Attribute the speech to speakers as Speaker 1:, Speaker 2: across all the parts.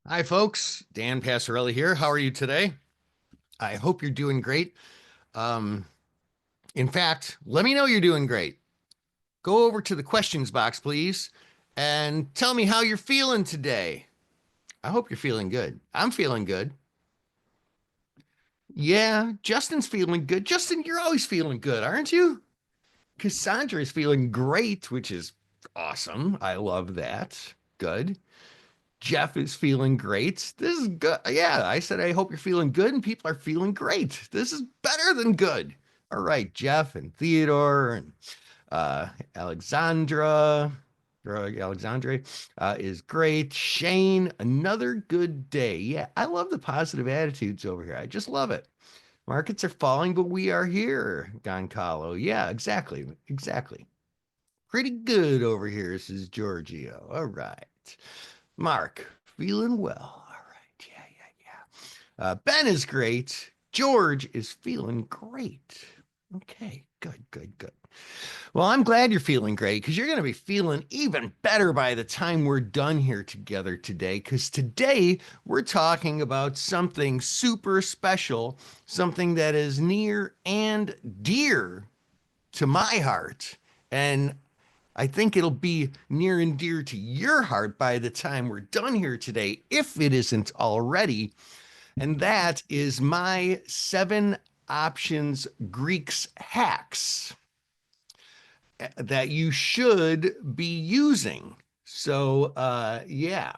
Speaker 1: Hi, folks. Dan Passarelli here. How are you today? I hope you're doing great. Um, in fact, let me know you're doing great. Go over to the questions box, please, and tell me how you're feeling today. I hope you're feeling good. I'm feeling good. Yeah, Justin's feeling good. Justin, you're always feeling good, aren't you? Cassandra is feeling great, which is awesome. I love that. Good. Jeff is feeling great. This is good. Yeah, I said I hope you're feeling good, and people are feeling great. This is better than good. All right, Jeff and Theodore and Alexandra, or Alexandre is great. Shane, another good day. Yeah, I love the positive attitudes over here. I just love it. Markets are falling, but we are here, Goncalo. Yeah, exactly. Exactly. Pretty good over here, says Giorgio. All right. Mark, feeling well. All right. Yeah, yeah, yeah. Ben is great. George is feeling great. Okay, good, good, good. Well, I'm glad you're feeling great because you're going to be feeling even better by the time we're done here together today. Because today we're talking about something super special, something that is near and dear to my heart. And I think it'll be near and dear to your heart by the time we're done here today, if it isn't already. And that is my 7 options Greeks hacks that you should be using. So, yeah,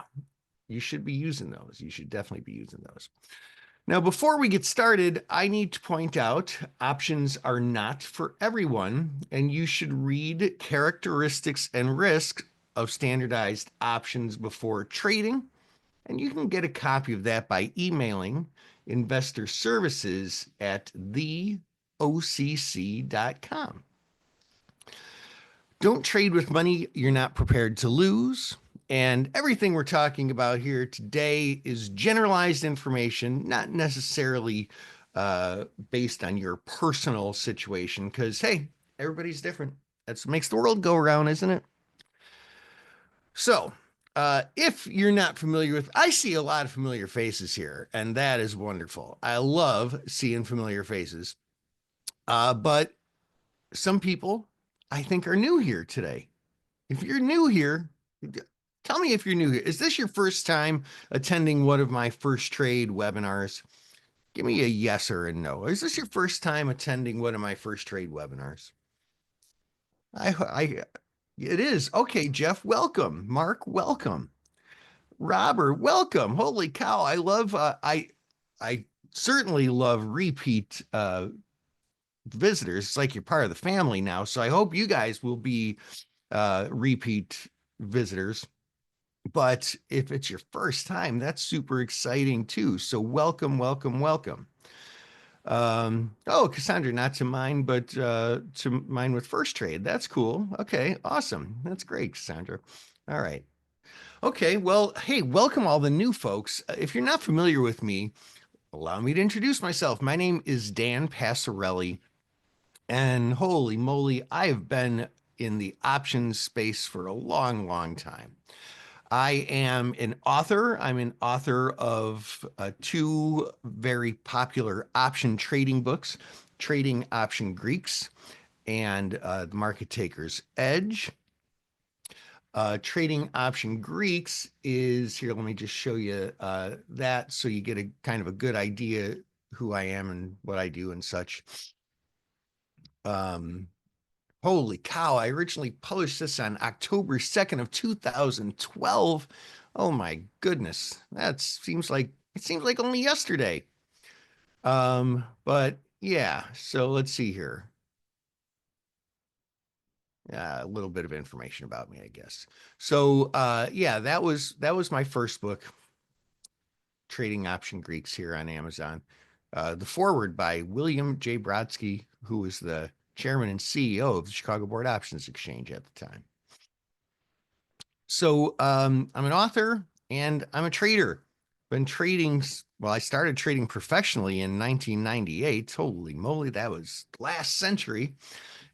Speaker 1: you should be using those. You should definitely be using those. Now, before we get started, I need to point out options are not for everyone, and you should read characteristics and risks of standardized options before trading. And you can get a copy of that by emailing investor services at theocc.com. Don't trade with money you're not prepared to lose. And everything we're talking about here today is generalized information, not necessarily based on your personal situation, because, hey, everybody's different. That's what makes the world go around, isn't it? So, if you're not familiar with, I see a lot of familiar faces here, and that is wonderful. I love seeing familiar faces. But some people I think are new here today. If you're new here, tell me if you're new here. Is this your first time attending one of my Firstrade webinars? Give me a yes or a no. Is this your first time attending one of my Firstrade webinars? I, it is. Okay, Jeff, welcome. Mark, welcome. Robert, welcome. Holy cow. I certainly love repeat visitors. It's like you're part of the family now. So I hope you guys will be repeat visitors. But if it's your first time, that's super exciting too. So welcome, welcome, welcome. Oh, Cassandra, not to mine, but to mine with Firstrade. That's cool. Okay, awesome. That's great, Cassandra. All right. Okay, well, hey, welcome all the new folks. If you're not familiar with me, allow me to introduce myself. My name is Dan Passarelli, and holy moly, I have been in the options space for a long, long time. I am an author. I'm an author of 2 very popular option trading books, Trading Option Greeks and The Market Taker's Edge. Trading Option Greeks is here. Let me just show you that so you get a kind of a good idea who I am and what I do and such. Um, Holy cow, I originally published this on October 2nd of 2012. Oh my goodness. It seems like only yesterday. But yeah, so let's see here. A little bit of information about me, I guess. So yeah, that was my first book, Trading Option Greeks, here on Amazon. The foreword by William J. Brodsky, who was the chairman and CEO of the Chicago Board Options Exchange at the time. So I'm an author and I'm a trader. Been trading, well, I started trading professionally in 1998. Holy moly, that was last century.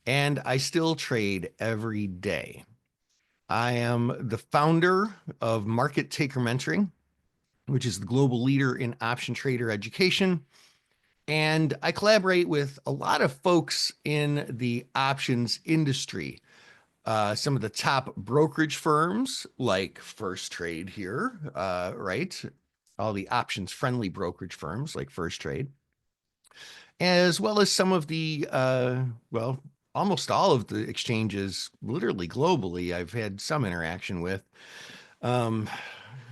Speaker 1: And I still trade every day. I am the founder of Market Taker Mentoring. which is the global leader in option trader education. And I collaborate with a lot of folks in the options industry. Some of the top brokerage firms like Firstrade here, right? All the options friendly brokerage firms like Firstrade, as well as some of the, well, almost all of the exchanges, literally globally, I've had some interaction with. Um,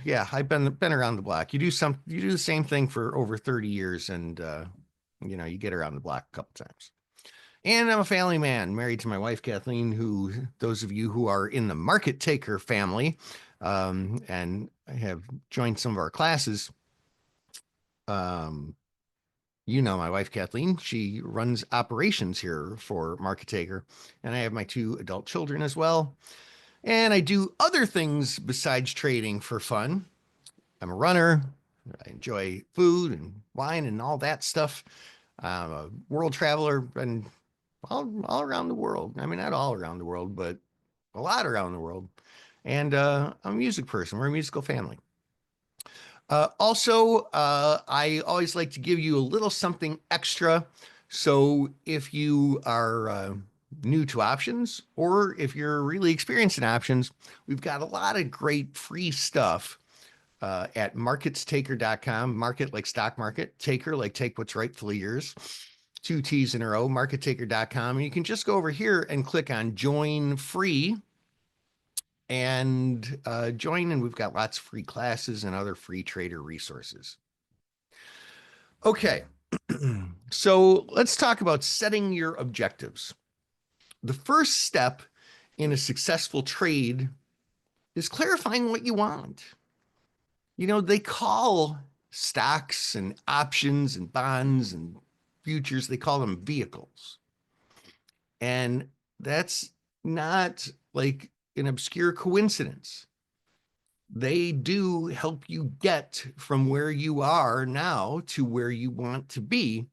Speaker 1: yeah, I've been around the block. You do the same thing for over 30 years, and you get around the block a couple times. And I'm a family man, married to my wife Kathleen, who those of you who are in the market taker family, and have joined some of our classes, um, my wife Kathleen. She runs operations here for Market Taker, and I have my two adult children as well. And I do other things besides trading for fun. I'm a runner. I enjoy food and wine and all that stuff. I'm a world traveler and all around the world. I mean, not all around the world, but a lot around the world. And I'm a music person. We're a musical family. Also, I always like to give you a little something extra. So if you are new to options, or if you're really experienced in options, we've got a lot of great free stuff at marketstaker.com. Market like stock market, taker like take what's rightfully yours. Two T's in a row, markettaker.com. And you can just go over here and click on join free and join. And we've got lots of free classes and other free trader resources. Okay, so let's talk about setting your objectives. The first step in a successful trade is clarifying what you want. They call stocks and options and bonds and futures, they call them vehicles. And that's not like an obscure coincidence. They do help you get from where you are now to where you want to be.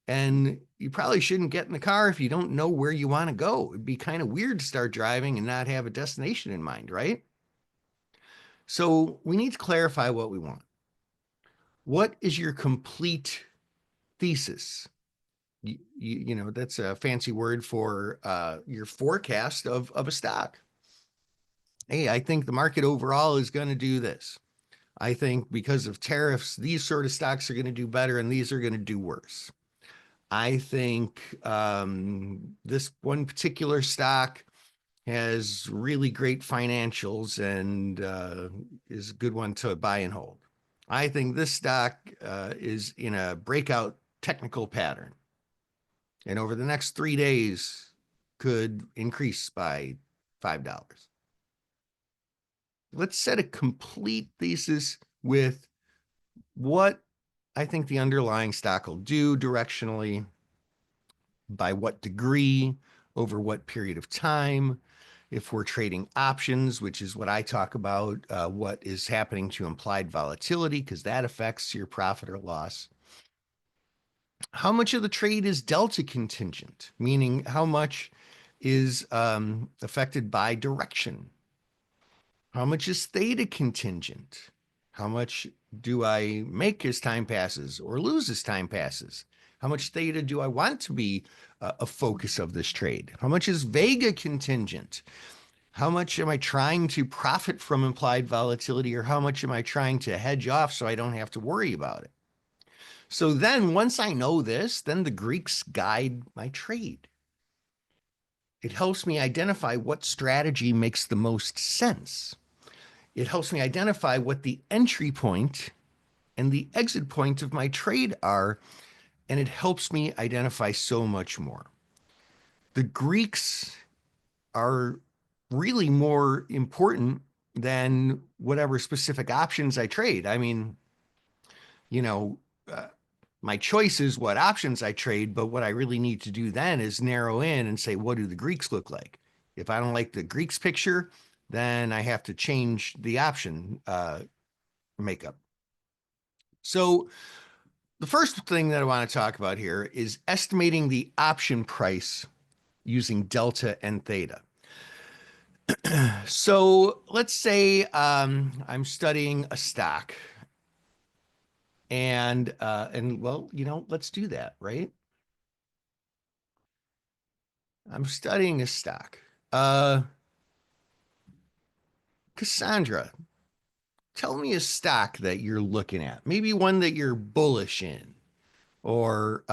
Speaker 1: And you probably shouldn't get in the car if you don't know where you want to go. It'd be kind of weird to start driving and not have a destination in mind, right? So we need to clarify what we want. What is your complete thesis? That's a fancy word for your forecast of a stock. Hey, I think the market overall is going to do this. I think because of tariffs, these sort of stocks are going to do better and these are going to do worse. I think this one particular stock has really great financials and is a good one to buy and hold. I think this stock is in a breakout technical pattern, and over the next 3 days could increase by $5. Let's set a complete thesis with what I think the underlying stock will do directionally, by what degree, over what period of time. If we're trading options, which is what I talk about, what is happening to implied volatility, because that affects your profit or loss. How much of the trade is delta contingent, meaning how much is affected by direction? How much is theta contingent? How much do I make as time passes or lose as time passes? How much theta do I want to be a focus of this trade? How much is Vega contingent? How much am I trying to profit from implied volatility, or how much am I trying to hedge off so I don't have to worry about it? So then once I know this, then the Greeks guide my trade. It helps me identify what strategy makes the most sense. It helps me identify what the entry point and the exit point of my trade are, and it helps me identify so much more. The Greeks are really more important than whatever specific options I trade. I mean, you know, uh, my choice is what options I trade, but what I really need to do then is narrow in and say, what do the Greeks look like? If I don't like the Greeks picture, then I have to change the option makeup. So the first thing that I want to talk about here is estimating the option price using delta and theta. So let's say I'm studying a stock And well, let's do that, right? I'm studying a stock. Uh, Cassandra, tell me a stock that you're looking at. Maybe one that you're bullish in, or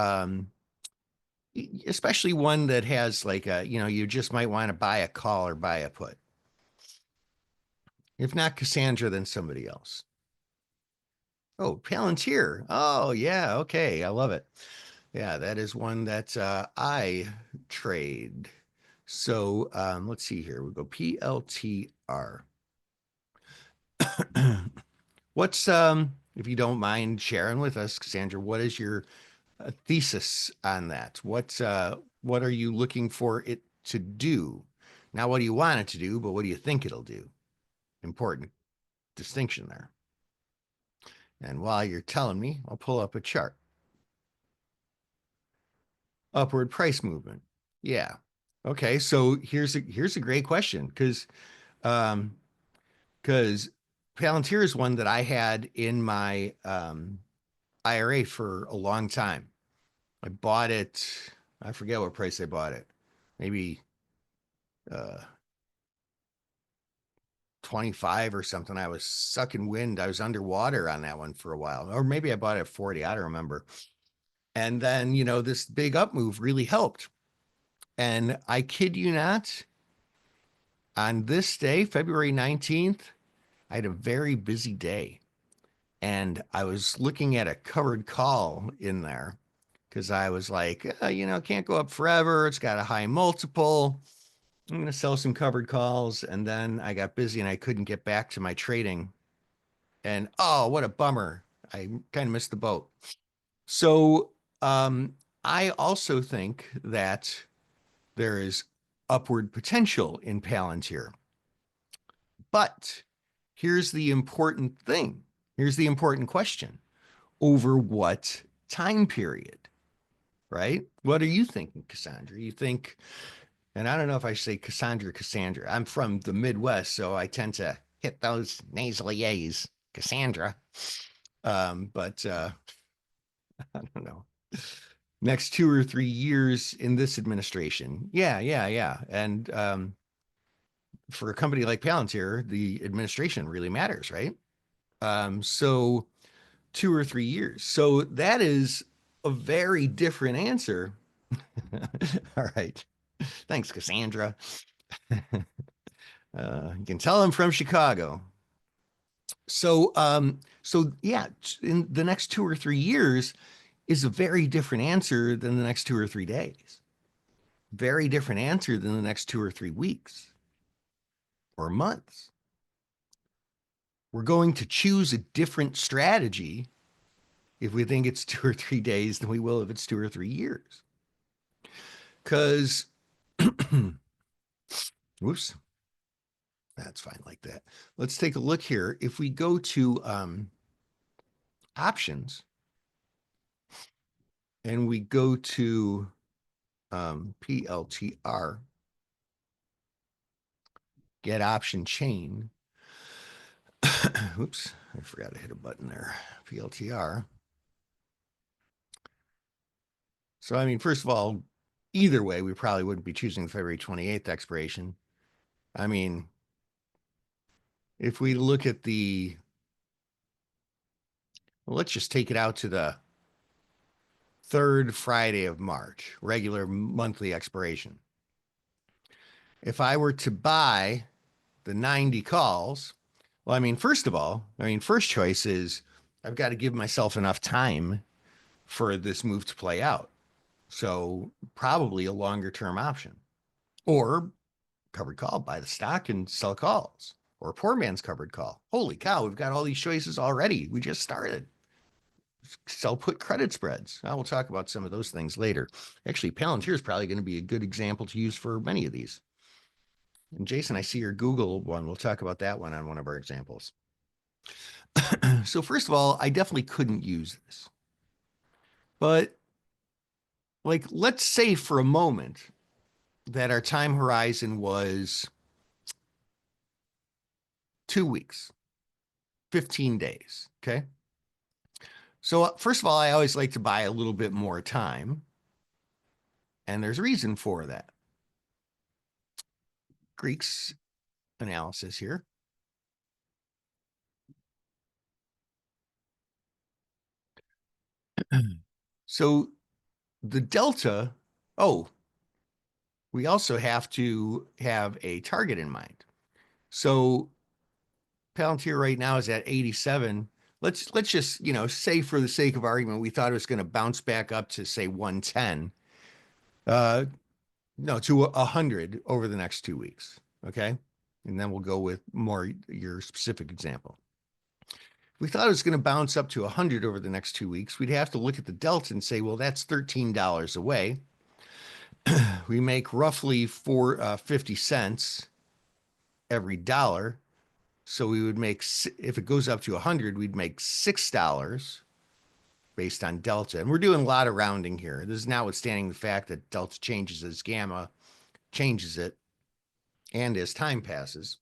Speaker 1: especially one that has like you just might want to buy a call or buy a put. If not Cassandra, then somebody else. Oh, Palantir. Oh, yeah. Okay. I love it. Yeah, that is one that I trade. So let's see here. We go PLTR. What's if you don't mind sharing with us, Cassandra, what is your thesis on that? What are you looking for it to do? Not what do you want it to do, but what do you think it'll do? Important distinction there. And while you're telling me, I'll pull up a chart. Upward price movement. Yeah. Okay. So here's a great question um because Palantir is one that I had in my IRA for a long time. I bought it. I forget what price I bought it. Maybe uh 25 or something. I was sucking wind. I was underwater on that one for a while. Or maybe I bought it at 40. I don't remember. And then, this big up move really helped. And I kid you not, on this day, February 19th, I had a very busy day. And I was looking at a covered call in there because I was like, can't go up forever. It's got a high multiple. I'm going to sell some covered calls. And then I got busy and I couldn't get back to my trading. And oh, what a bummer. I kind of missed the boat. So I also think that there is upward potential in Palantir. But here's the important thing. Here's the important question. Over what time period, right? What are you thinking, Cassandra? You think, and I don't know if I say Cassandra. I'm from the Midwest, so I tend to hit those nasal A's, Cassandra. But I don't know. Next 2 or 3 years in this administration. Yeah, yeah, yeah. And for a company like Palantir, the administration really matters, right? So 2 or 3 years. So that is a very different answer. All right. Thanks, Cassandra. You can tell I'm from Chicago. So yeah, in the next 2 or 3 years is a very different answer than the next 2 or 3 days. Very different answer than the next 2 or 3 weeks or months. We're going to choose a different strategy if we think it's 2 or 3 days than we will if it's 2 or 3 years. Because, whoops, that's fine like that. Let's take a look here. If we go to options and we go to PLTR, get option chain. Oops, I forgot to hit a button there. PLTR. So, I mean, first of all, either way, we probably wouldn't be choosing February 28th expiration. I mean, if we look at well, let's just take it out to the third Friday of March, regular monthly expiration. If I were to buy the 90 calls, well, I mean, first of all, first choice is I've got to give myself enough time for this move to play out. So probably a longer term option or covered call, buy the stock and sell calls or a poor man's covered call. Holy cow, we've got all these choices already. We just started. Sell put credit spreads. I will talk about some of those things later. Actually, Palantir is probably going to be a good example to use for many of these. And Jason, I see your Google one. We'll talk about that one on one of our examples. So first of all, I definitely couldn't use this. But like, let's say for a moment that our time horizon was 2 weeks, 15 days. Okay. So, first of all, I always like to buy a little bit more time, and there's a reason for that. Greek's analysis here. So, the delta, oh, we also have to have a target in mind. So, Palantir right now is at 87. Let's just, say for the sake of argument, we thought it was going to bounce back up to say 110. Uh, no, to 100 over the next 2 weeks. Okay. And then we'll go with more your specific example. If we thought it was going to bounce up to 100 over the next 2 weeks, we'd have to look at the delta and say, well, that's $13 away. We make roughly 50 cents every dollar. So we would make, if it goes up to 100, we'd make $6 based on delta. And we're doing a lot of rounding here. This is notwithstanding the fact that delta changes as gamma changes it and as time passes.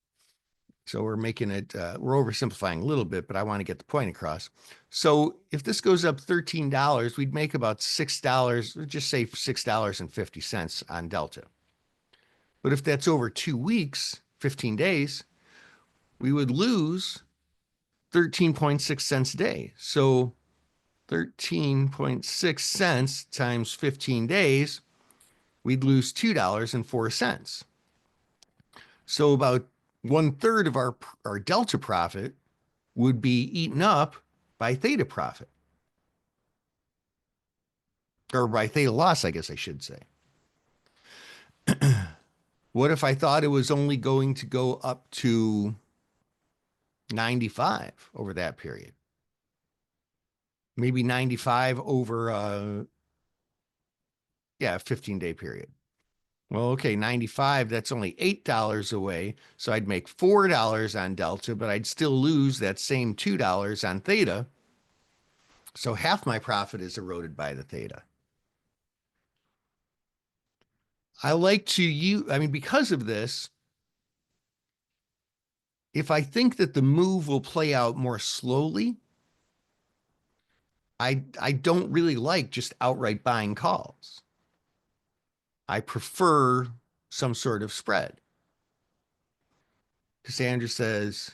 Speaker 1: So we're making it, we're oversimplifying a little bit, but I want to get the point across. So if this goes up $13, we'd make about $6, just say $6.50 on delta. But if that's over 2 weeks, 15 days, we would lose 13.6 cents a day. So 13.6 cents times 15 days, we'd lose $2.04. So about 1/3 of our delta profit would be eaten up by theta profit, or by theta loss, I guess I should say. What if I thought it was only going to go up to 95 over that period? Maybe 95 over a 15-day period. Well, okay, 95, that's only $8 away. So I'd make $4 on delta, but I'd still lose that same $2 on theta. So half my profit is eroded by the theta. I like to use, because of this, if I think that the move will play out more slowly, I don't really like just outright buying calls. I prefer some sort of spread. Cassandra says,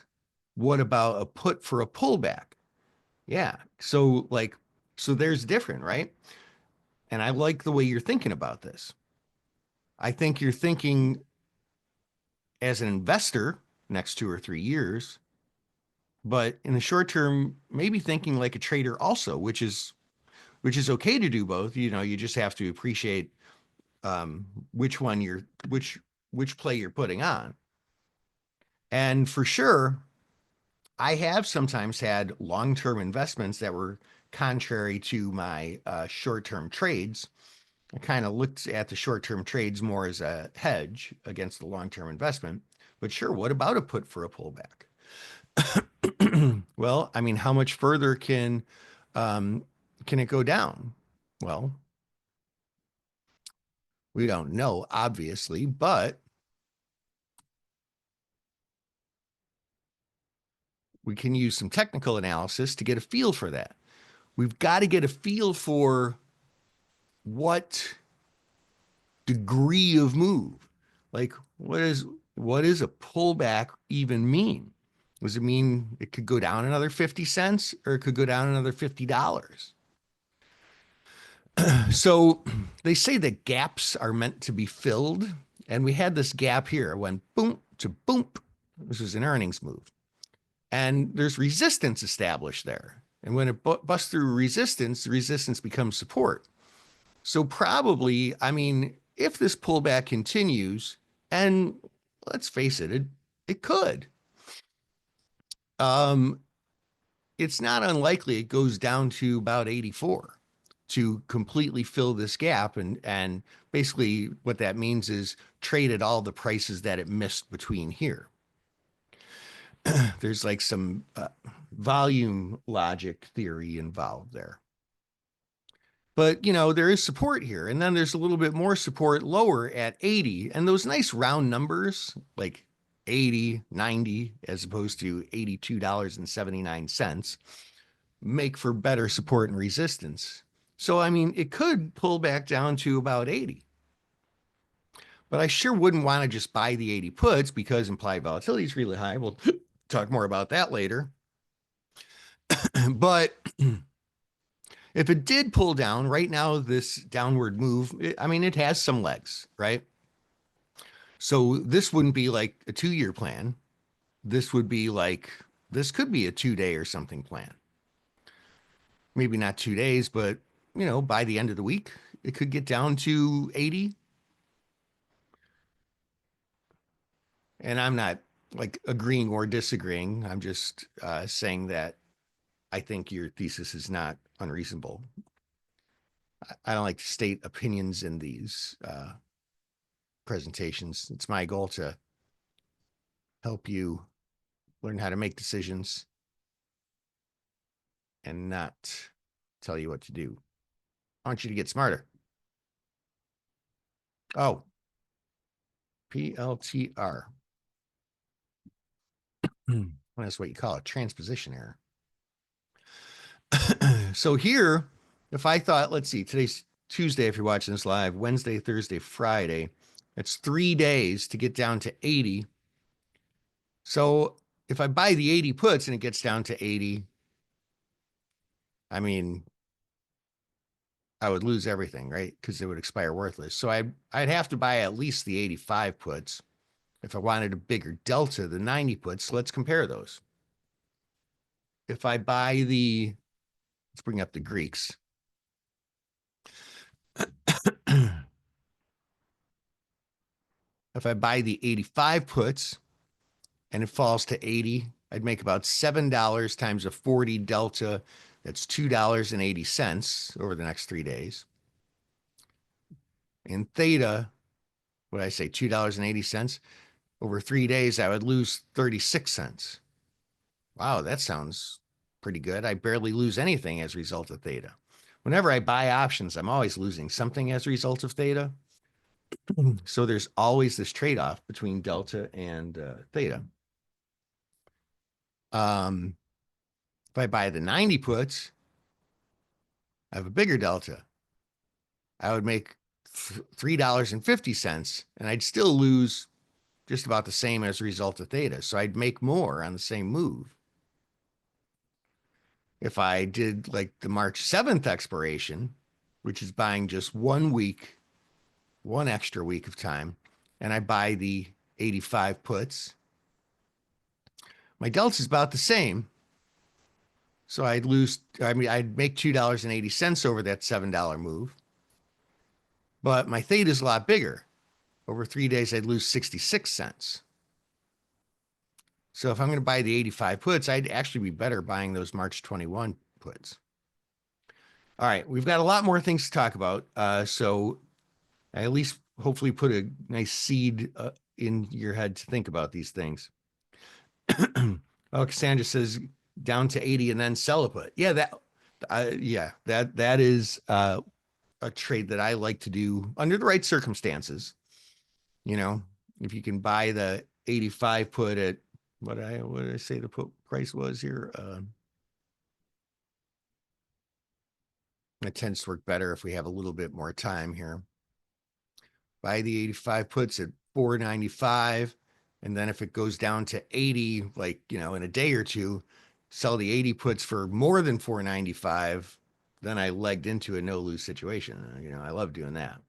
Speaker 1: what about a put for a pullback? Yeah. So there's different, right? And I like the way you're thinking about this. I think you're thinking as an investor next 2 or 3 years, but in the short term, maybe thinking like a trader also, which is okay to do both. You just have to appreciate which one which play you're putting on. And for sure, I have sometimes had long-term investments that were contrary to my short-term trades. I kind of looked at the short-term trades more as a hedge against the long-term investment. But sure, what about a put for a pullback? Well, how much further can it go down? Well, we don't know, obviously, but we can use some technical analysis to get a feel for that. We've got to get a feel for what degree of move. Like, what is a pullback even mean? Does it mean it could go down another 50 cents or it could go down another $50? So they say that gaps are meant to be filled. And we had this gap here. It went boom to boom. This was an earnings move. And there's resistance established there. And when it busts through resistance, the resistance becomes support. So probably, if this pullback continues, and let's face it could. It's not unlikely it goes down to about 84 to completely fill this gap. And basically what that means is trade at all the prices that it missed between here. There's like some volume logic theory involved there. But, there is support here. And then there's a little bit more support lower at 80. And those nice round numbers, like 80, 90, as opposed to $82.79, make for better support and resistance. So, I mean, it could pull back down to about 80. But I sure wouldn't want to just buy the 80 puts because implied volatility is really high. We'll talk more about that later. But if it did pull down right now, this downward move, I mean, it has some legs, right? So this wouldn't be like a 2-year plan. This would be like, this could be a 2-day or something plan. Maybe not 2 days, but by the end of the week, it could get down to 80. And I'm not like agreeing or disagreeing. I'm just saying that I think your thesis is not unreasonable. I don't like to state opinions in these presentations. It's my goal to help you learn how to make decisions and not tell you what to do. I want you to get smarter. Oh, PLTR. That's what you call it, transposition error. So here, if I thought, let's see, today's Tuesday, if you're watching this live, Wednesday, Thursday, Friday, it's 3 days to get down to 80. So if I buy the 80 puts and it gets down to 80, I mean, I would lose everything, right? Because it would expire worthless. So I'd have to buy at least the 85 puts. If I wanted a bigger delta, the 90 puts, let's compare those. If I buy let's bring up the Greeks. If I buy the 85 puts and it falls to 80, I'd make about $7 times a 40 delta. That's $2.80 over the next 3 days. In Theta, what did I say, $2.80? Over 3 days, I would lose 36 cents. Wow, that sounds pretty good. I barely lose anything as a result of Theta. Whenever I buy options, I'm always losing something as a result of Theta. So there's always this trade-off between delta and Theta. If I buy the 90 puts, I have a bigger delta. I would make $3.50 and I'd still lose just about the same as a result of Theta. So I'd make more on the same move. If I did like the March 7th expiration, which is buying just 1 week, one extra week of time, and I buy the 85 puts, my delta is about the same. So I'd make $2.80 over that $7 move. But my theta is a lot bigger. Over 3 days, I'd lose 66 cents. So if I'm going to buy the 85 puts, I'd actually be better buying those March 21 puts. All right, we've got a lot more things to talk about. So I at least hopefully put a nice seed in your head to think about these things. Cassandra says down to 80 and then sell a put. Yeah, that is a trade that I like to do under the right circumstances. If you can buy the 85 put at what did I say the put price was here? It tends to work better if we have a little bit more time here. Buy the 85 puts at 495, and then if it goes down to 80, like in a day or two, sell the 80 puts for more than 495. Then I legged into a no lose situation. I love doing that.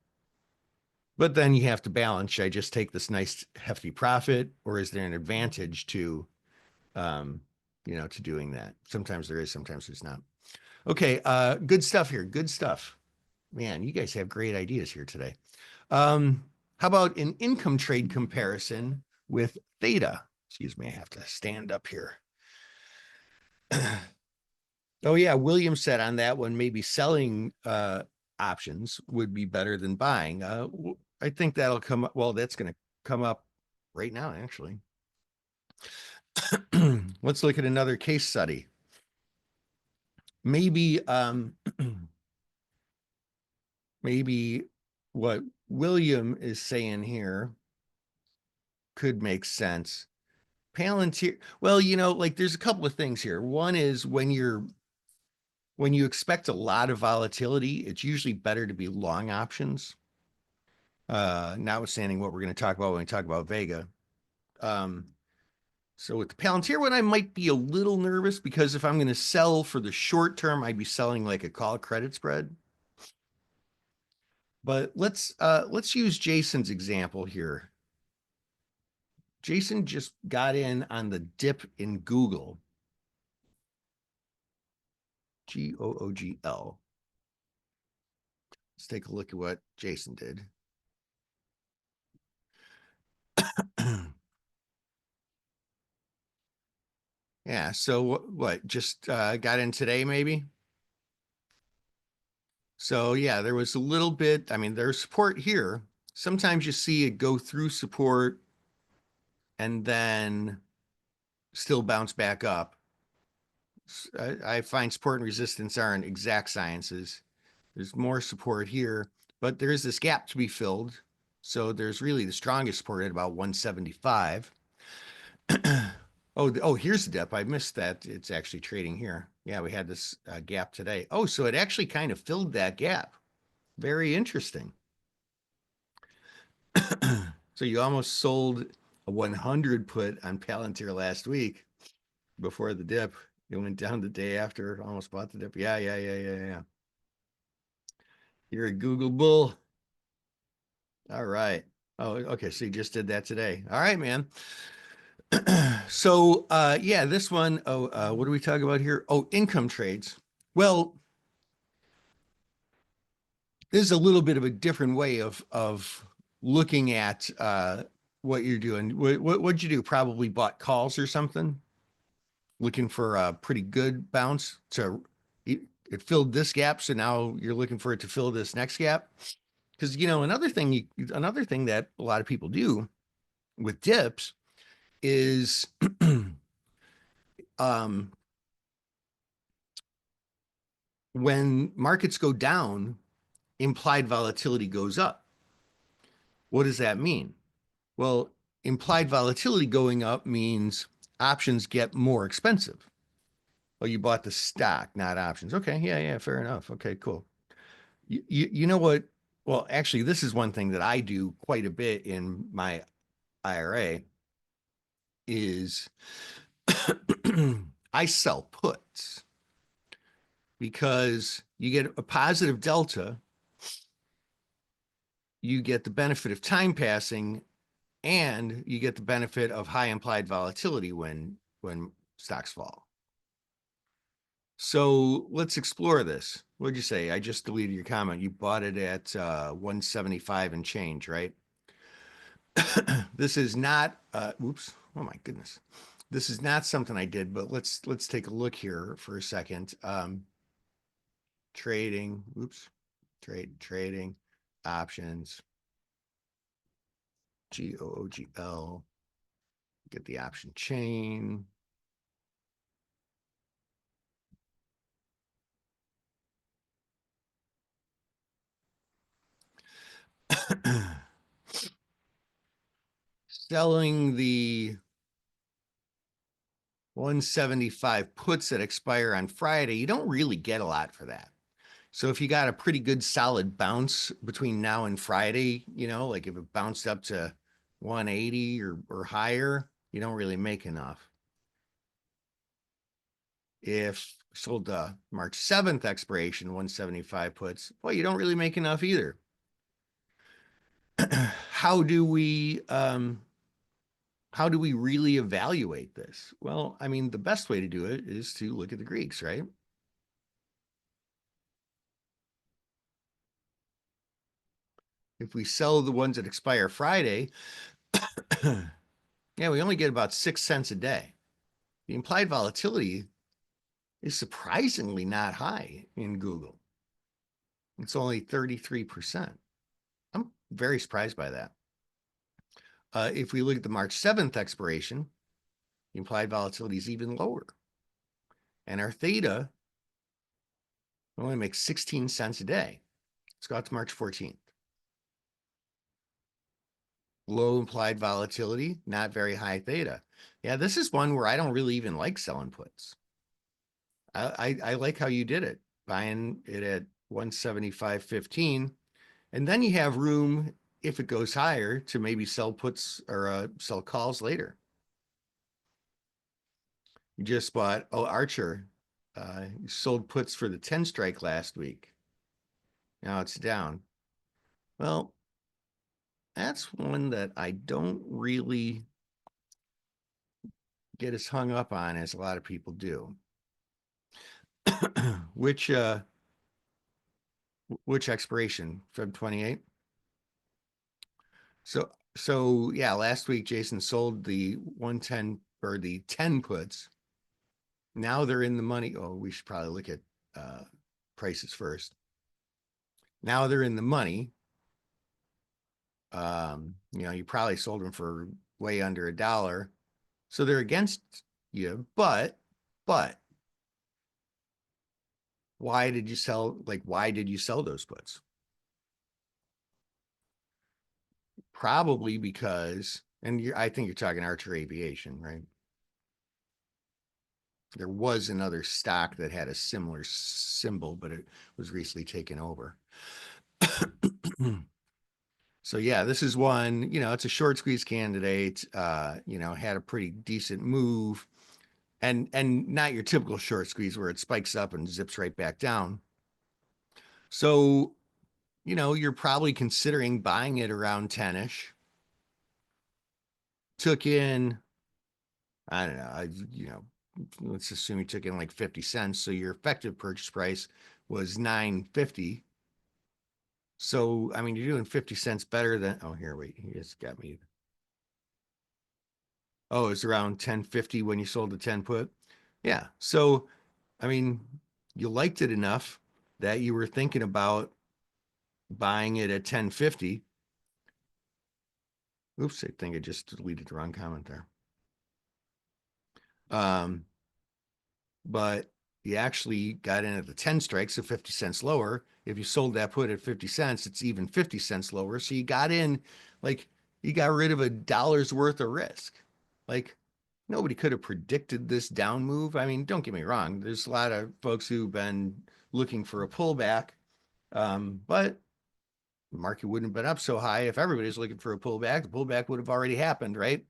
Speaker 1: But then you have to balance. Should I just take this nice hefty profit, or is there an advantage to to doing that? Sometimes there is, sometimes there's not. Okay, good stuff here. Good stuff. Man, you guys have great ideas here today. How about an income trade comparison with Theta? Excuse me, I have to stand up here. Oh yeah, William said on that one, maybe selling options would be better than buying. I think that'll come up. Well, that's going to come up right now, actually. Let's look at another case study. Maybe maybe what William is saying here could make sense. Palantir, well, like there's a couple of things here. One is when you're when you expect a lot of volatility, it's usually better to be long options. Notwithstanding what we're going to talk about when we talk about Vega. Um, so with the Palantir one, I might be a little nervous because if I'm going to sell for the short term, I'd be selling like a call credit spread. But let's use Jason's example here. Jason just got in on the dip in Google. Googl. Let's take a look at what Jason did. Yeah, so what just got in today maybe? So yeah, there was a little bit, I mean, there's support here. Sometimes you see it go through support and then still bounce back up. I find support and resistance aren't exact sciences. There's more support here, but there is this gap to be filled. So there's really the strongest support at about 175. Oh, here's the dip. I missed that. It's actually trading here. Yeah, we had this gap today. Oh, so it actually kind of filled that gap. Very interesting. So you almost sold a 100 put on Palantir last week before the dip. It went down the day after, almost bought the dip. Yeah. You're a Google bull. All right. Oh, okay. So you just did that today. All right, man. So yeah, this one, what do we talk about here? Oh, income trades. Well, this is a little bit of a different way of looking at what you're doing. What'd you do? Probably bought calls or something, looking for a pretty good bounce to it filled this gap, so now you're looking for it to fill this next gap. Because another thing that a lot of people do with dips is um, when markets go down, implied volatility goes up. What does that mean? Well, implied volatility going up means options get more expensive. Well, you bought the stock, not options. Okay, yeah, fair enough. Okay, cool. You know what? Well, actually, this is one thing that I do quite a bit in my IRA is I sell puts because you get a positive delta, you get the benefit of time passing, and you get the benefit of high implied volatility when stocks fall. So let's explore this. What'd you say? I just deleted your comment. You bought it at 175 and change, right? This is not oops, oh my goodness. This is not something I did, but let's take a look here for a second. Trading, oops, trading options, Googl, get the option chain. Selling the 175 puts that expire on Friday, you don't really get a lot for that. So if you got a pretty good solid bounce between now and Friday, like if it bounced up to 180 or higher, you don't really make enough. If sold the March 7th expiration 175 puts, well, you don't really make enough either. How do we really evaluate this? Well, I mean, the best way to do it is to look at the Greeks, right? If we sell the ones that expire Friday, yeah, we only get about 6 cents a day. The implied volatility is surprisingly not high in Google. It's only 33%. I'm very surprised by that. If we look at the March 7th expiration, the implied volatility is even lower. And our theta only makes 16 cents a day. Let's go out to March 14th. Low implied volatility, not very high theta. Yeah, this is one where I don't really even like selling puts. I like how you did it. buying it at 175.15. And then you have room if it goes higher to maybe sell puts or sell calls later. You just bought, oh, Archer. You sold puts for the 10 strike last week. Now it's down. Well, that's one that I don't really get as hung up on as a lot of people do. which which expiration? Feb 28? So yeah, last week Jason sold the 110 or the 10 puts. Now they're in the money. Oh, we should probably look at prices first. Now they're in the money. You probably sold them for way under $1. So they're against you, but why did you sell, like, why did you sell those puts? Probably because, and I think you're talking Archer Aviation, right? There was another stock that had a similar symbol, but it was recently taken over. So yeah, this is one, it's a short squeeze candidate, had a pretty decent move, and not your typical short squeeze where it spikes up and zips right back down. So, you're probably considering buying it around 10ish. Took in, I don't know, let's assume you took in like 50 cents. So your effective purchase price was 9.50. So, I mean, you're doing 50 cents better than, oh, here, wait, he just got me. Oh, it's around 10.50 when you sold the 10 put. Yeah. So, I mean, you liked it enough that you were thinking about buying it at 10.50. Oops, I think I just deleted the wrong comment there. Um, but you actually got in at the 10 strikes, so 50 cents lower. If you sold that put at 50 cents, it's even 50 cents lower. So you got in, like, you got rid of $1 worth of risk. Like, nobody could have predicted this down move. I mean, don't get me wrong. There's a lot of folks who've been looking for a pullback, but the market wouldn't have been up so high if everybody's looking for a pullback. The pullback would have already happened, right?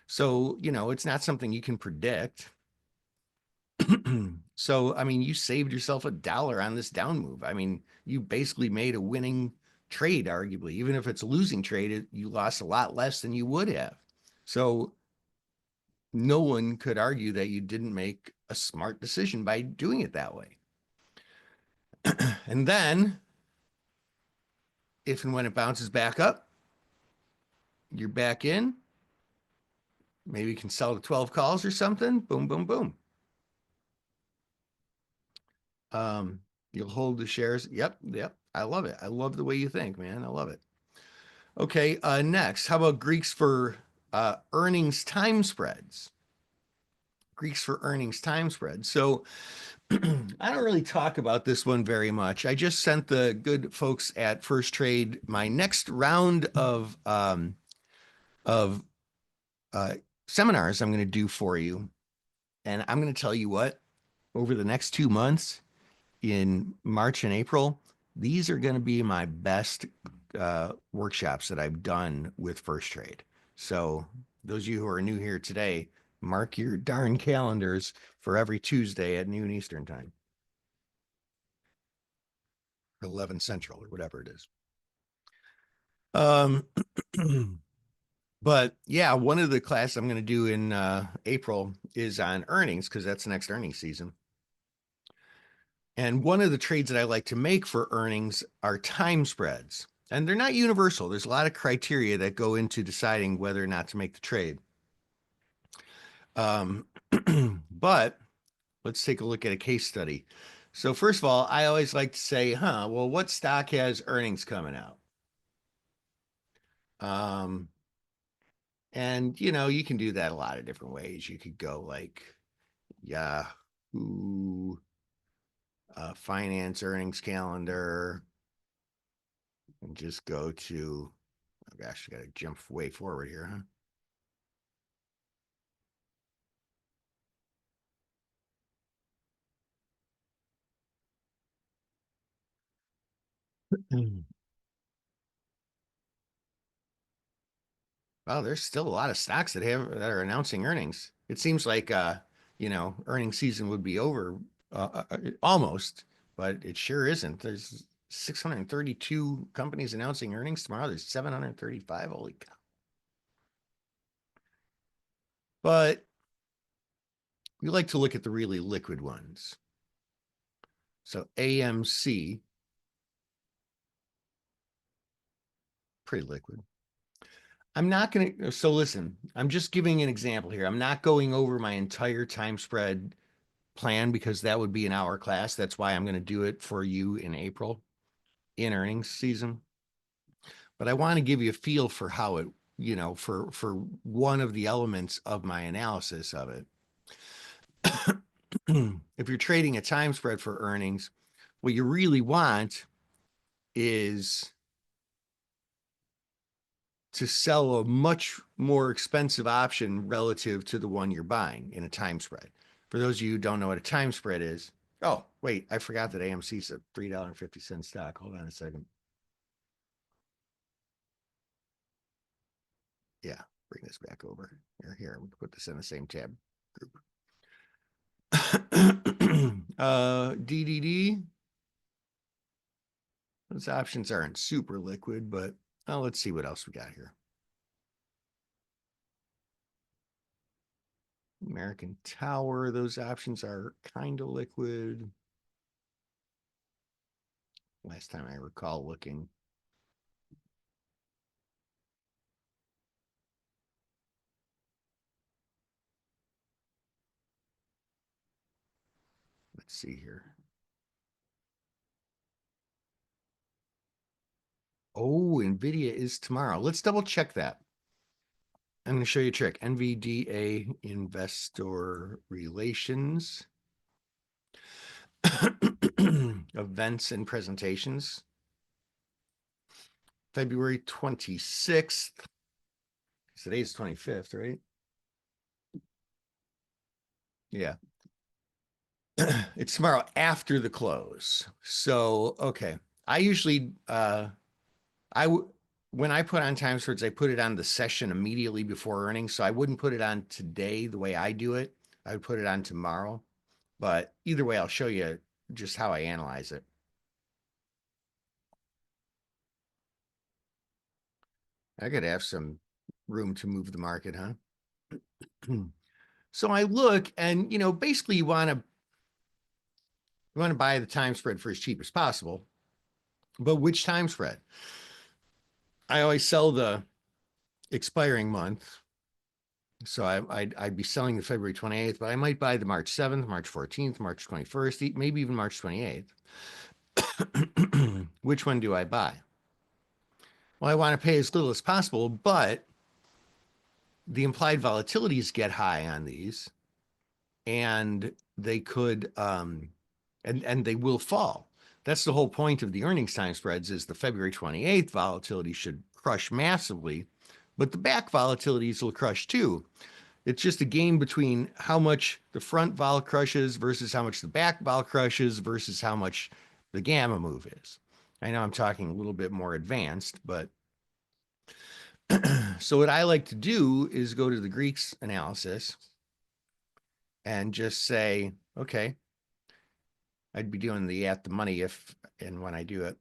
Speaker 1: So, it's not something you can predict. So, I mean, you saved yourself $1 on this down move. I mean, you basically made a winning trade, arguably. Even if it's a losing trade, you lost a lot less than you would have. So, no one could argue that you didn't make a smart decision by doing it that way. And then, if and when it bounces back up, you're back in. Maybe you can sell the 12 calls or something. Boom, boom, boom. You'll hold the shares. Yep, yep. I love it. I love the way you think, man. I love it. Okay, next, how about Greeks for earnings time spreads? Greeks for earnings time spreads. So I don't really talk about this one very much. I just sent the good folks at Firstrade my next round of uh, seminars I'm going to do for you, and I'm going to tell you what, over the next 2 months, in March and April, these are going to be my best workshops that I've done with Firstrade. So those of you who are new here today, mark your darn calendars for every Tuesday at noon Eastern time, 11 Central or whatever it is. Um, but yeah, one of the classes I'm going to do in April is on earnings because that's the next earnings season. And one of the trades that I like to make for earnings are time spreads. And they're not universal. There's a lot of criteria that go into deciding whether or not to make the trade. But let's take a look at a case study. So first of all, I always like to say, well, what stock has earnings coming out? And you can do that a lot of different ways. You could go like Yahoo, finance earnings calendar, and just go to, oh gosh, I got to jump way forward here, huh? Well, there's still a lot of stocks that are announcing earnings. It seems like earnings season would be over almost, but it sure isn't. There's 632 companies announcing earnings tomorrow. There's 735. Holy cow. But we like to look at the really liquid ones. So AMC, pretty liquid. I'm not going to, so listen, I'm just giving an example here. I'm not going over my entire time spread plan because that would be an hour class. That's why I'm going to do it for you in April in earnings season. But I want to give you a feel for how it, for one of the elements of my analysis of it. If you're trading a time spread for earnings, what you really want is to sell a much more expensive option relative to the one you're buying in a time spread. For those of you who don't know what a time spread is, oh, wait, I forgot that AMC is a $3.50 stock. Hold on a second. Yeah, bring this back over. Here, we can put this in the same tab group. DDD. Those options aren't super liquid, but let's see what else we got here. American Tower, those options are kind of liquid. Last time I recall looking. Let's see here. Oh, NVIDIA is tomorrow. Let's double check that. I'm going to show you a trick. NVDA Investor Relations. Events and presentations. February 26th. Today's 25th, right? Yeah. It's tomorrow after the close. So, okay. I usually I when I put on time spreads, I put it on the session immediately before earnings. So I wouldn't put it on today the way I do it. I would put it on tomorrow. But either way, I'll show you just how I analyze it. I could have some room to move the market, huh? So I look and basically you want to buy the time spread for as cheap as possible. But which time spread? I always sell the expiring month. So I'd be selling the February 28th, but I might buy the March 7th, March 14th, March 21st, maybe even March 28th. Which one do I buy? Well, I want to pay as little as possible, but the implied volatilities get high on these, and they could and they will fall. That's the whole point of the earnings time spreads is the February 28th volatility should crush massively, but the back volatilities will crush too. It's just a game between how much the front vol crushes versus how much the back vol crushes versus how much the gamma move is. I know I'm talking a little bit more advanced, but so what I like to do is go to the Greeks analysis and just say, okay, I'd be doing the at the money if and when I do it.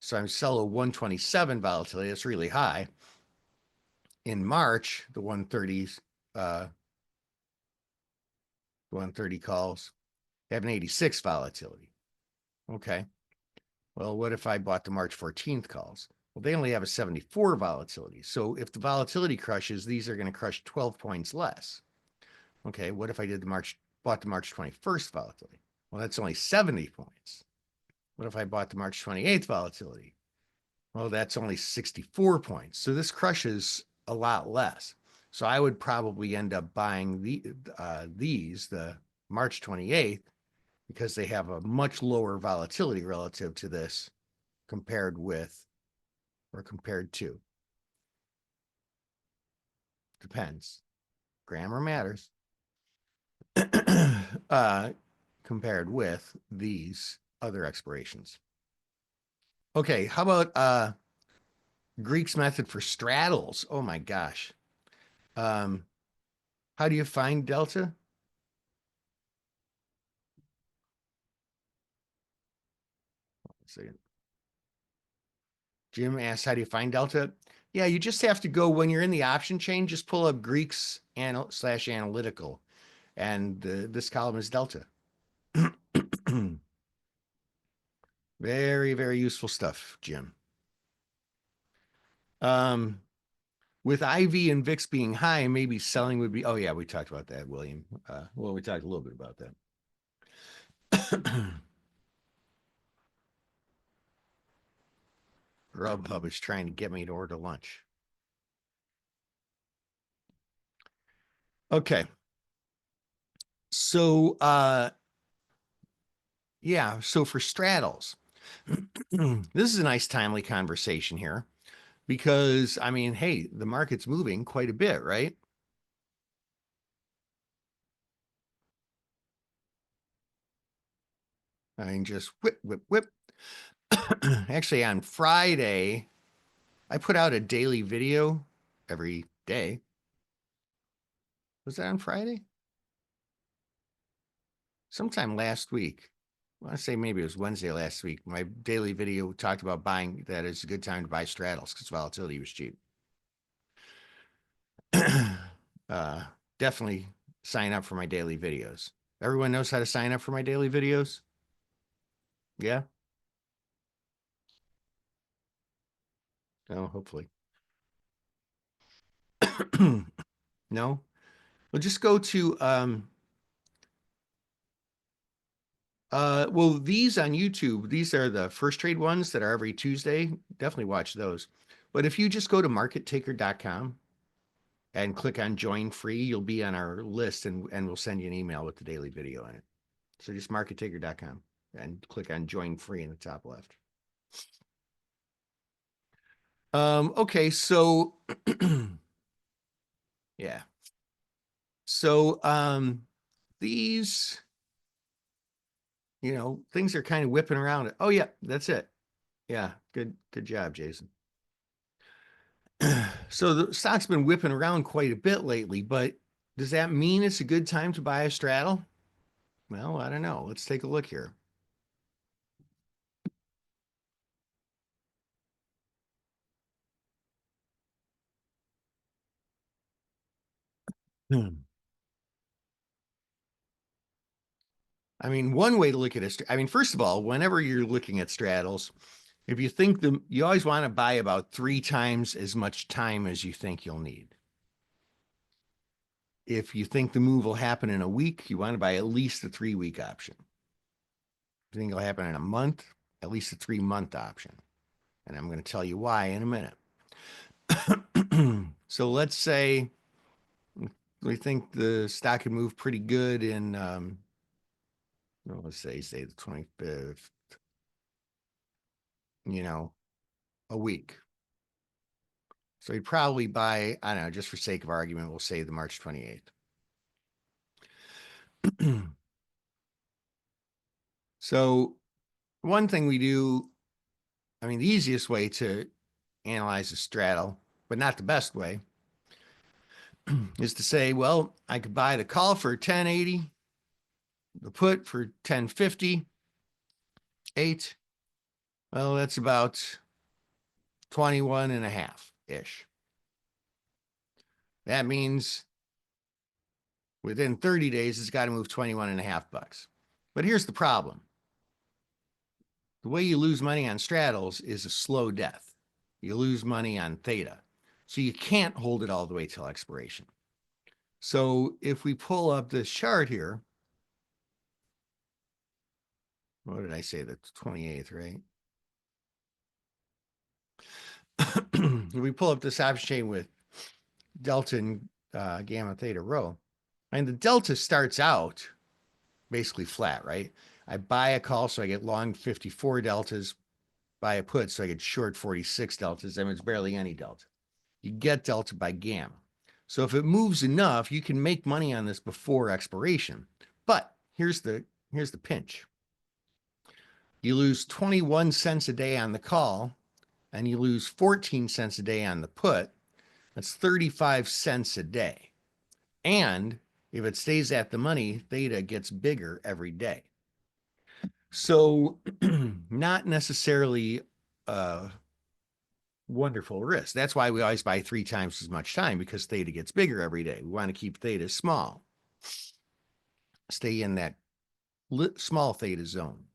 Speaker 1: So I'm sell a 127 volatility. That's really high. In March, the 130s, 130 calls have an 86 volatility. Okay. Well, what if I bought the March 14th calls? Well, they only have a 74 volatility. So if the volatility crushes, these are going to crush 12 points less. Okay. What if I bought the March 21st volatility? Well, that's only 70 points. What if I bought the March 28th volatility? Well, that's only 64 points. So this crushes a lot less. So I would probably end up buying the March 28th, because they have a much lower volatility relative to this compared to. Depends. Grammar matters. Compared with these other expirations. Okay, how about Greek's method for straddles? Oh my gosh. Um, how do you find delta? Let's see. Jim asks, how do you find delta? Yeah, you just have to go when you're in the option chain, just pull up Greeks slash analytical, and this column is delta. Very, very useful stuff, Jim. Um, with IV and VIX being high, maybe selling would be. Oh yeah, we talked about that, William. Well, we talked a little bit about that. Grubhub is trying to get me to order lunch. Okay. So yeah, so for straddles, this is a nice timely conversation here because I mean, hey, the market's moving quite a bit, right? I mean, just whip, whip, whip. Actually, on Friday, I put out a daily video every day. Was that on Friday? Sometime last week. I want to say maybe it was Wednesday last week. My daily video talked about buying that it's a good time to buy straddles because volatility was cheap. uh, Definitely sign up for my daily videos. Everyone knows how to sign up for my daily videos? Yeah? Oh, hopefully. No? Well, just go to well, these on YouTube, these are the Firstrade ones that are every Tuesday. Definitely watch those. But if you just go to markettaker.com and click on join free, you'll be on our list and we'll send you an email with the daily video in it. So just markettaker.com and click on join free in the top left. Okay, so yeah. So these, things are kind of whipping around. Oh yeah, that's it. Yeah, good job, Jason. So the stock's been whipping around quite a bit lately, but does that mean it's a good time to buy a straddle? Well, I don't know. Let's take a look here. Hmm. I mean, one way to look at it, I mean, first of all, whenever you're looking at straddles, if you think you always want to buy about 3 times as much time as you think you'll need. If you think the move will happen in a week, you want to buy at least a 3-week option. If you think it'll happen in a month, at least a 3-month option. And I'm going to tell you why in a minute. So let's say we think the stock can move pretty good in, well, let's say the 25th, you know, a week. So he'd probably buy, I don't know, just for sake of argument, we'll say the March 28th. So one thing we do, I mean, the easiest way to analyze a straddle, but not the best way, is to say, well, I could buy the call for 1080, the put for 1050, 8. Well, that's about 21 and a half ish. That means within 30 days, it's got to move 21 and a half bucks. But here's the problem. The way you lose money on straddles is a slow death. You lose money on theta. So you can't hold it all the way till expiration. So if we pull up this chart here, what did I say? The 28th, right? If we pull up this option chain with delta and gamma theta rho, and the delta starts out basically flat, right? I buy a call, so I get long 54 deltas, buy a put, so I get short 46 deltas. I mean, it's barely any delta. You get delta by gamma. So if it moves enough, you can make money on this before expiration. But here's the pinch. You lose 21 cents a day on the call, and you lose 14 cents a day on the put. That's 35 cents a day. And if it stays at the money, theta gets bigger every day. So, not necessarily a wonderful risk. That's why we always buy 3 times as much time, because theta gets bigger every day. We want to keep theta small, stay in that small theta zone.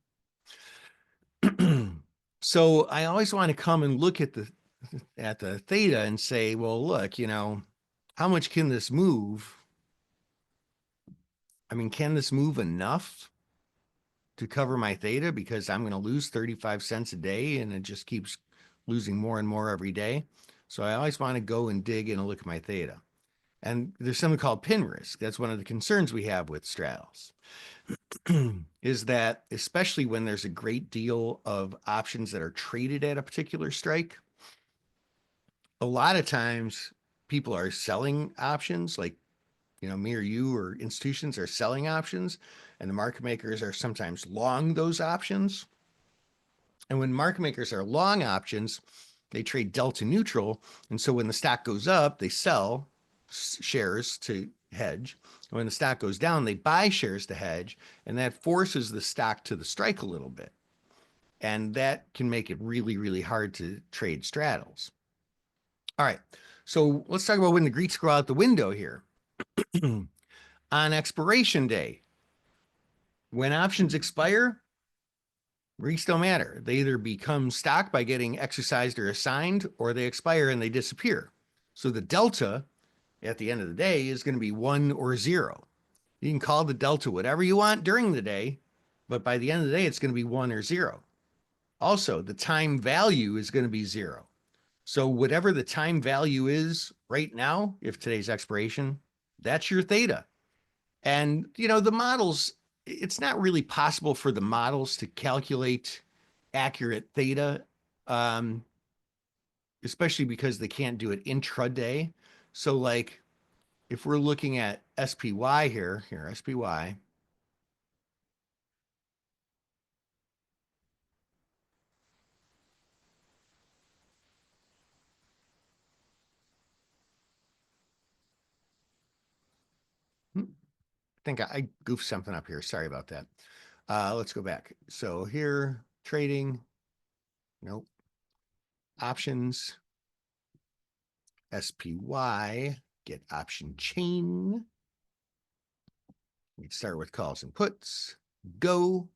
Speaker 1: So I always want to come and look at the theta and say, well, look, how much can this move? I mean, can this move enough to cover my theta? Because I'm going to lose 35 cents a day and it just keeps losing more and more every day. So I always want to go and dig in and look at my theta. And there's something called pin risk. That's one of the concerns we have with straddles. Is that especially when there's a great deal of options that are traded at a particular strike, a lot of times people are selling options, like me or you or institutions are selling options, and the market makers are sometimes long those options. And when market makers are long options, they trade delta neutral. And so when the stock goes up, they sell shares to hedge. When the stock goes down, they buy shares to hedge, and that forces the stock to the strike a little bit. And that can make it really, really hard to trade straddles. All right, so let's talk about when the Greeks go out the window here. On expiration day, when options expire, Greeks don't matter. They either become stock by getting exercised or assigned, or they expire and they disappear. So the delta at the end of the day is going to be 1 or 0. You can call the delta whatever you want during the day, but by the end of the day, it's going to be 1 or 0. Also, the time value is going to be 0. So whatever the time value is right now, if today's expiration, that's your theta. And, the models, it's not really possible for the models to calculate accurate theta, especially because they can't do it intraday. So like if we're looking at SPY here, SPY, I think I goofed something up here. Sorry about that. Let's go back. So here, trading, nope. Options, SPY, get option chain. You start with calls and puts, go.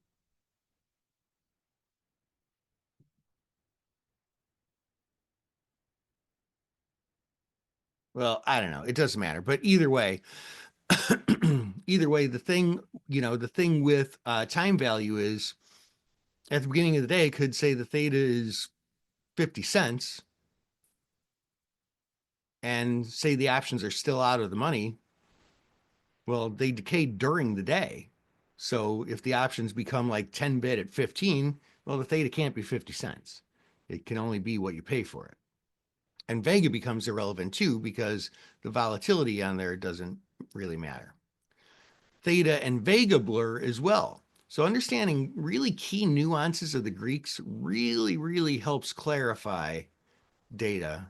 Speaker 1: Well, I don't know. It doesn't matter. But either way, the thing with time value is at the beginning of the day, could say the theta is 50 cents and say the options are still out of the money. Well, they decay during the day. So if the options become like 10 bid at 15, well, the theta can't be 50 cents. It can only be what you pay for it. And Vega becomes irrelevant too, because the volatility on there doesn't really matter. Theta and Vega blur as well. So understanding really key nuances of the Greeks really, really helps clarify data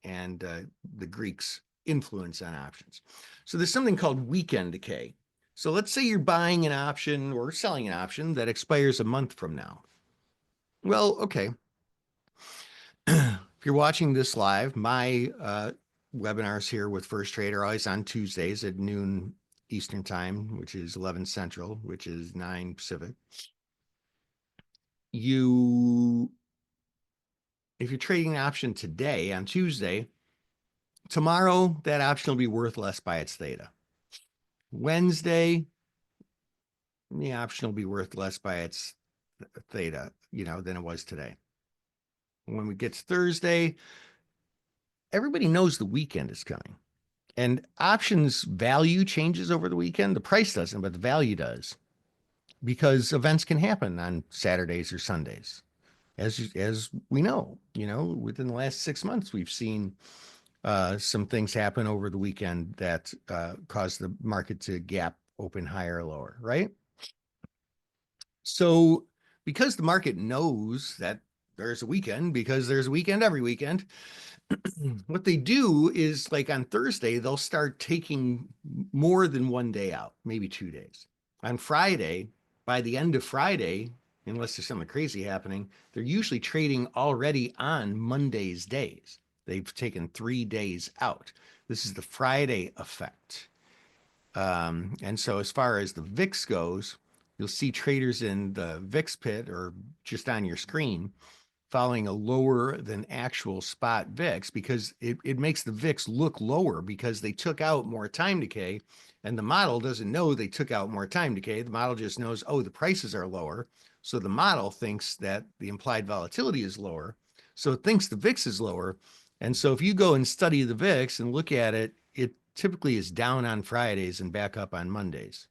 Speaker 1: and the Greeks' influence on options. So there's something called weekend decay. So let's say you're buying an option or selling an option that expires a month from now. Well, okay. If you're watching this live, my webinars here with Firstrade are always on Tuesdays at noon Eastern time, which is 11 Central, which is 9 Pacific. If you're trading an option today on Tuesday, tomorrow that option will be worth less by its theta. Wednesday, the option will be worth less by its theta, than it was today. When we get to Thursday, everybody knows the weekend is coming. And options value changes over the weekend. The price doesn't, but the value does, because events can happen on Saturdays or Sundays. As we know, within the last 6 months, we've seen some things happen over the weekend that caused the market to gap open higher or lower, right? So because the market knows that there's a weekend, because there's a weekend every weekend, what they do is like on Thursday, they'll start taking more than one day out, maybe 2 days. On Friday, by the end of Friday, unless there's something crazy happening, they're usually trading already on Monday's days. They've taken 3 days out. This is the Friday effect. And so as far as the VIX goes, you'll see traders in the VIX pit or just on your screen following a lower than actual spot VIX because it makes the VIX look lower because they took out more time decay and the model doesn't know they took out more time decay. The model just knows, oh, the prices are lower. So the model thinks that the implied volatility is lower. So it thinks the VIX is lower. And so if you go and study the VIX and look at it, it typically is down on Fridays and back up on Mondays.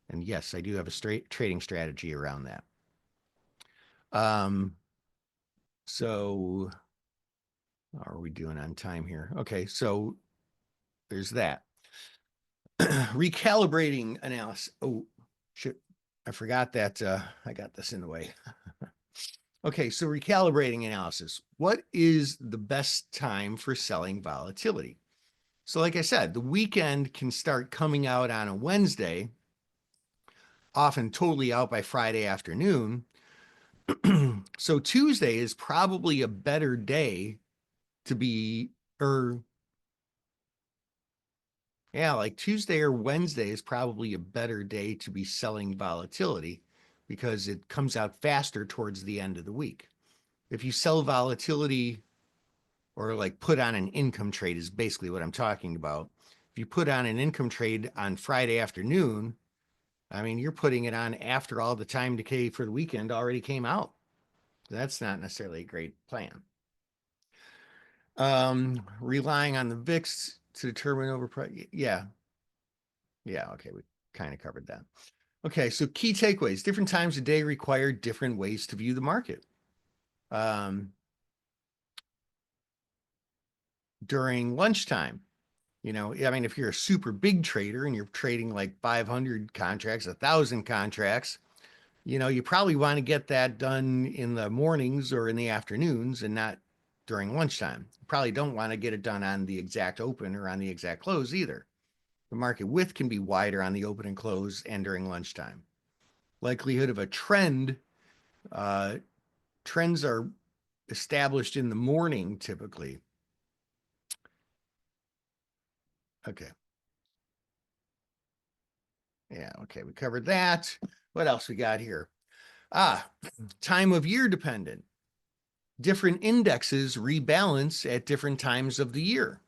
Speaker 1: And yes, I do have a straight trading strategy around that. So how are we doing on time here? Okay, so there's that. Recalibrating analysis. Oh, shit. I forgot that I got this in the way. Okay, so recalibrating analysis. What is the best time for selling volatility? So like I said, the weekend can start coming out on a Wednesday, often totally out by Friday afternoon. So Tuesday is probably a better day to be, or yeah, like Tuesday or Wednesday is probably a better day to be selling volatility because it comes out faster towards the end of the week. If you sell volatility or like put on an income trade is basically what I'm talking about. If you put on an income trade on Friday afternoon, I mean, you're putting it on after all the time decay for the weekend already came out. That's not necessarily a great plan. Relying on the VIX to determine overprice. Yeah. Yeah. Okay. We kind of covered that. Okay. So key takeaways, different times of day require different ways to view the market. During lunchtime, I mean, if you're a super big trader and you're trading like 500 contracts, 1,000 contracts, you probably want to get that done in the mornings or in the afternoons and not during lunchtime. You probably don't want to get it done on the exact open or on the exact close either. The market width can be wider on the open and close and during lunchtime. Likelihood of a trend, uh, trends are established in the morning typically. Okay. Yeah, okay, we covered that. What else we got here? Time of year dependent. Different indexes rebalance at different times of the year.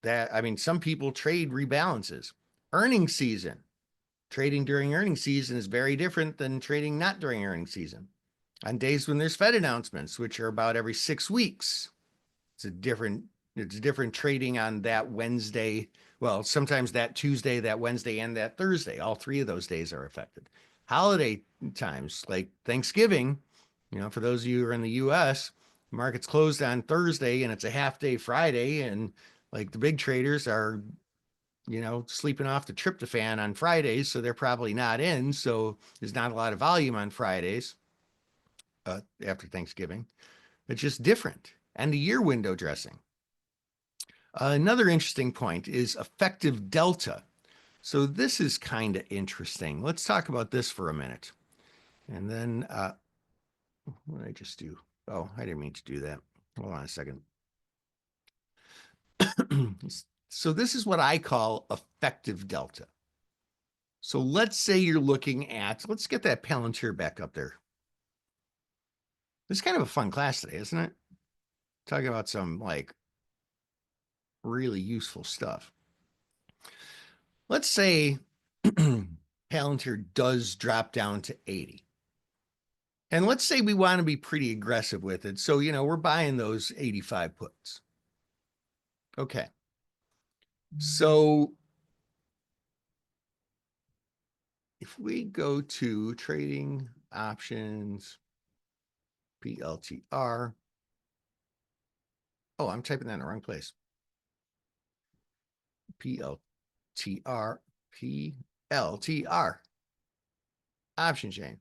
Speaker 1: I mean, some people trade rebalances. Earning season. Trading during earning season is very different than trading not during earning season. On days when there's Fed announcements, which are about every 6 weeks, it's different trading on that Wednesday. Well, sometimes that Tuesday, that Wednesday, and that Thursday. All three of those days are affected. Holiday times like Thanksgiving, for those of you who are in the US, market's closed on Thursday and it's a half day Friday. And like the big traders are, sleeping off the tryptophan on Fridays. So they're probably not in. So there's not a lot of volume on Fridays after Thanksgiving. It's just different. And the year window dressing. Another interesting point is effective delta. So this is kind of interesting. Let's talk about this for a minute. And then, what did I just do? Oh, I didn't mean to do that. Hold on a second. So this is what I call effective delta. So let's say you're looking at, let's get that Palantir back up there. It's kind of a fun class today, isn't it? Talking about some like really useful stuff. Let's say Palantir does drop down to 80. And let's say we want to be pretty aggressive with it. So, we're buying those 85 puts. Okay. So if we go to trading options, PLTR. Oh, I'm typing that in the wrong place. PLTR, PLTR, option chain.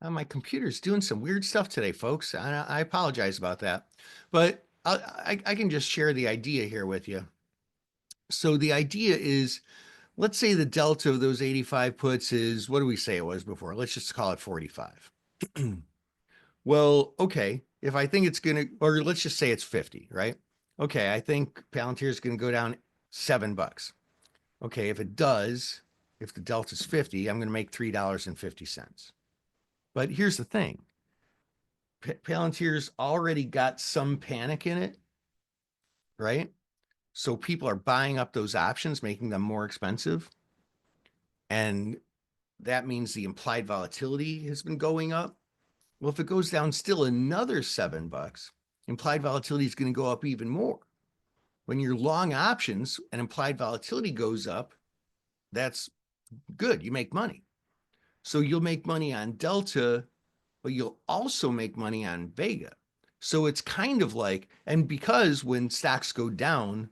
Speaker 1: My computer's doing some weird stuff today, folks. I apologize about that, but I can just share the idea here with you. So the idea is, let's say the delta of those 85 puts is, what do we say it was before? Let's just call it 45. Well, okay, if I think it's going to, or let's just say it's 50, right? Okay, I think Palantir is going to go down $7. Okay, if it does, if the delta is 50, I'm going to make $3.50. But here's the thing. Palantir's already got some panic in it, right? So people are buying up those options, making them more expensive. And that means the implied volatility has been going up. Well, if it goes down still another $7, implied volatility is going to go up even more. When you're long options and implied volatility goes up, that's good. You make money. So you'll make money on Delta, but you'll also make money on Vega. So it's kind of like, and because when stocks go down,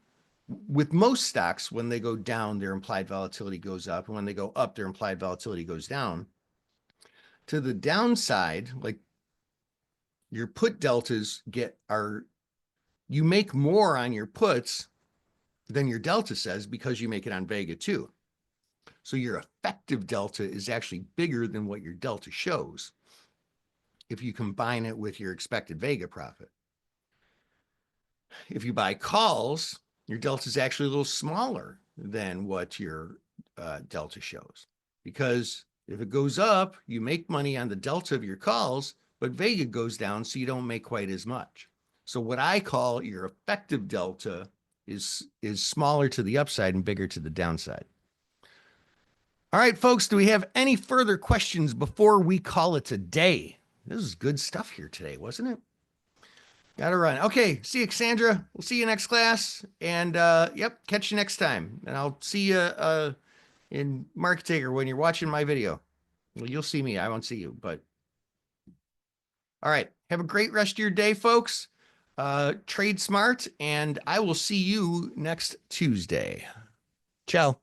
Speaker 1: with most stocks, when they go down, their implied volatility goes up. And when they go up, their implied volatility goes down. To the downside, like your put deltas you make more on your puts than your delta says because you make it on Vega too. So your effective delta is actually bigger than what your delta shows if you combine it with your expected Vega profit. If you buy calls, your delta is actually a little smaller than what your delta shows. Because if it goes up, you make money on the delta of your calls, but Vega goes down, so you don't make quite as much. So what I call your effective delta is smaller to the upside and bigger to the downside. All right, folks, do we have any further questions before we call it a day? This is good stuff here today, wasn't it? Gotta run. Okay, see you, Cassandra. We'll see you next class. And yep, catch you next time. And I'll see you in Market Taker when you're watching my video. Well, you'll see me. I won't see you, but all right. Have a great rest of your day, folks. Trade smart, and I will see you next Tuesday. Ciao.